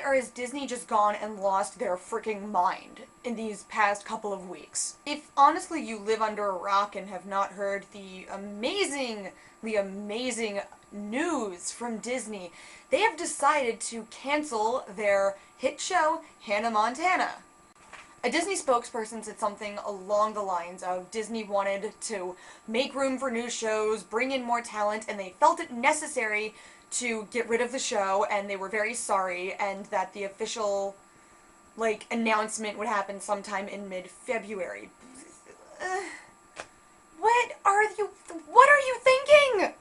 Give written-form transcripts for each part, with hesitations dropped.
or has Disney just gone and lost their freaking mind in these past couple of weeks? If honestly you live under a rock and have not heard the amazing news from Disney, they have decided to cancel their hit show, Hannah Montana. A Disney spokesperson said something along the lines of Disney wanted to make room for new shows, bring in more talent, and they felt it necessary to get rid of the show, and they were very sorry, and that the official, announcement would happen sometime in mid-February. What are you thinking?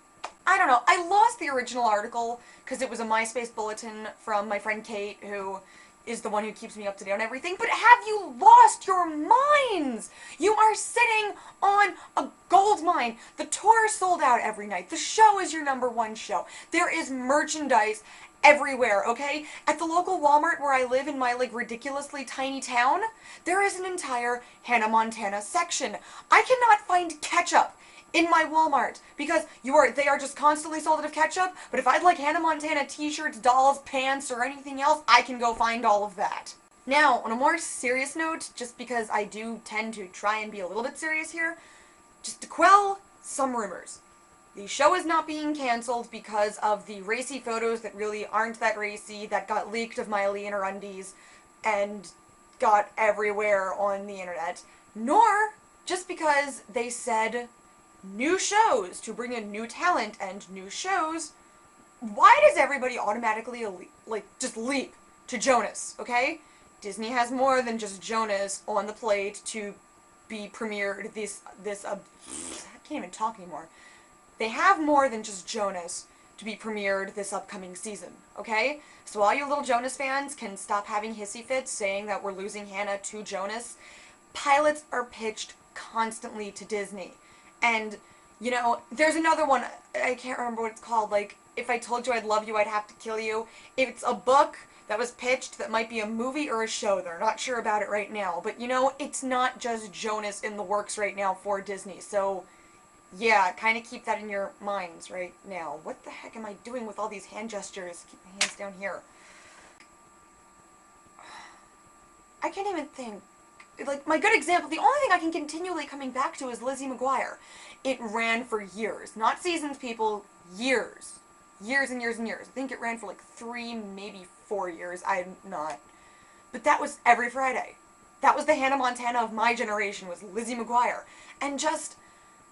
I don't know. I lost the original article because it was a MySpace bulletin from my friend Kate, who is the one who keeps me up to date on everything, but have you lost your minds? You are sitting on a gold mine. The tour is sold out every night. The show is your #1 show. There is merchandise everywhere, okay? At the local Walmart where I live in my, ridiculously tiny town, there is an entire Hannah Montana section. I cannot find ketchup in my Walmart because they are just constantly sold out of ketchup, but if I'd like Hannah Montana t-shirts, dolls, pants, or anything else, I can go find all of that. Now, on a more serious note, just because I do tend to try and be a little bit serious here, just to quell some rumors. The show is not being canceled because of the racy photos that really aren't that racy that got leaked of Miley in her undies and got everywhere on the internet, nor just because they said new shows to bring in new talent and new shows. Why does everybody automatically just leap to Jonas, okay? Disney has more than just Jonas on the plate to be premiered I can't even talk anymore. They have more than just Jonas to be premiered this upcoming season, okay? So all you little Jonas fans can stop having hissy fits saying that we're losing Hannah to Jonas. Pilots are pitched constantly to Disney. And, there's another one, I can't remember what it's called, If I Told You I'd Love You, I'd Have to Kill You. It's a book that was pitched that might be a movie or a show. They're not sure about it right now. But, it's not just Jonas in the works right now for Disney. So, yeah, kind of keep that in your minds right now. What the heck am I doing with all these hand gestures? Keep my hands down here. I can't even think. My good example, the only thing I can continually coming back to is Lizzie McGuire. It ran for years. Not seasons, people. Years. Years and years and years. I think it ran for 3, maybe 4 years. I'm not. But that was every Friday. That was the Hannah Montana of my generation, was Lizzie McGuire. And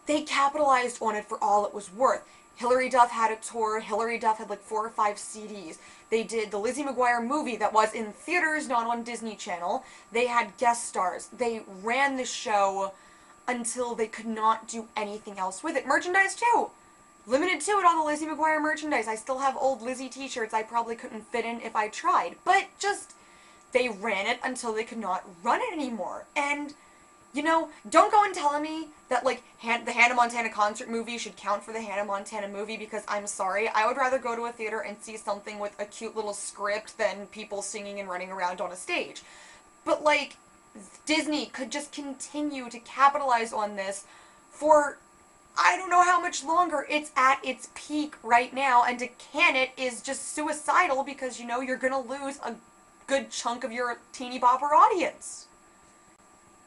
they capitalized on it for all it was worth. Hilary Duff had a tour. Hilary Duff had 4 or 5 CDs. They did the Lizzie McGuire movie that was in theaters, not on Disney Channel. They had guest stars. They ran the show until they could not do anything else with it. Merchandise too. Limited to it, all the Lizzie McGuire merchandise. I still have old Lizzie t-shirts I probably couldn't fit in if I tried. But they ran it until they could not run it anymore. And don't go and tell me that, the Hannah Montana concert movie should count for the Hannah Montana movie, because I'm sorry, I would rather go to a theater and see something with a cute little script than people singing and running around on a stage. But, Disney could just continue to capitalize on this for I don't know how much longer. It's at its peak right now, and to can it is just suicidal because, you're gonna lose a good chunk of your teeny bopper audience.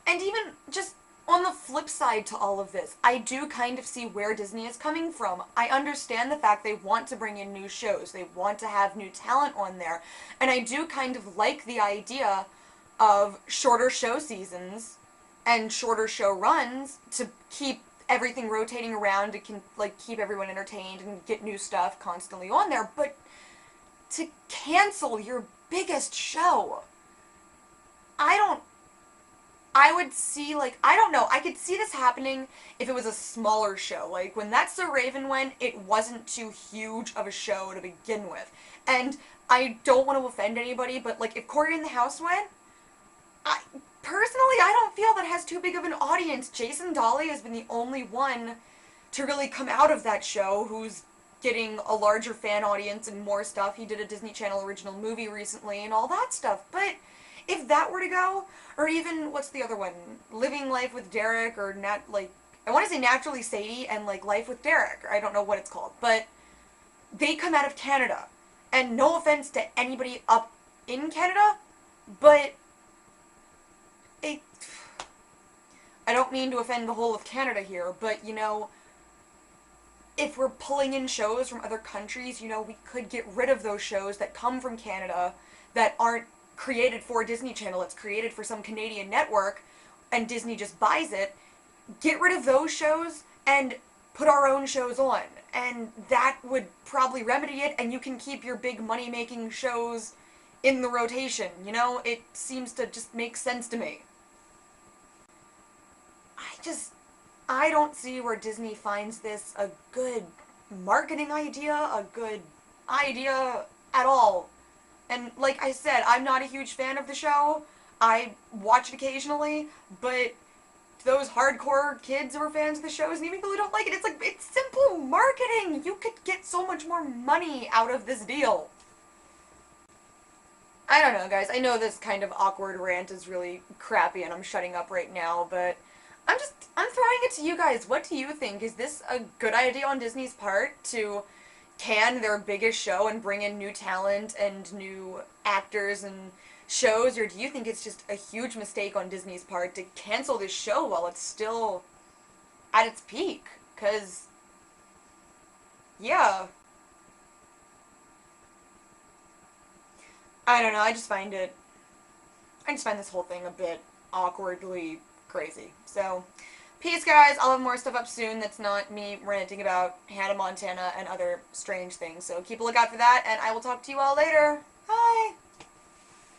And even just on the flip side to all of this, I do kind of see where Disney is coming from. I understand the fact they want to bring in new shows. They want to have new talent on there. And I do kind of like the idea of shorter show seasons and shorter show runs to keep everything rotating around, to keep everyone entertained and get new stuff constantly on there. But to cancel your biggest show, I would see, I don't know, I could see this happening if it was a smaller show. When That's So Raven went, it wasn't too huge of a show to begin with. And I don't want to offend anybody, but, if Cory in the House went, personally, I don't feel that has too big of an audience. Jason Dolly has been the only one to really come out of that show who's getting a larger fan audience and more stuff. He did a Disney Channel original movie recently and all that stuff. But if that were to go, or even, what's the other one? Living Life with Derek, or I want to say Naturally Sadie and, Life with Derek, or I don't know what it's called. But they come out of Canada. And no offense to anybody up in Canada, but it, I don't mean to offend the whole of Canada here, but, you know, if we're pulling in shows from other countries, you know, we could get rid of those shows that come from Canada that aren't created for Disney Channel. It's created for some Canadian network, and Disney just buys it. Get rid of those shows and put our own shows on. And that would probably remedy it, and you can keep your big money-making shows in the rotation. You know, it seems to just make sense to me. I don't see where Disney finds this a good marketing idea, a good idea at all. And like I said, I'm not a huge fan of the show. I watch it occasionally, but those hardcore kids who are fans of the shows and even people who don't like it, it's simple marketing. You could get so much more money out of this deal. I don't know, guys. I know this kind of awkward rant is really crappy and I'm shutting up right now, but I'm throwing it to you guys. What do you think? Is this a good idea on Disney's part to can their biggest show and bring in new talent and new actors and shows, or do you think it's just a huge mistake on Disney's part to cancel this show while it's still at its peak? 'Cause yeah, I don't know. I just find this whole thing a bit awkwardly crazy. So, peace, guys. I'll have more stuff up soon that's not me ranting about Hannah Montana and other strange things. So keep a lookout for that, and I will talk to you all later. Bye!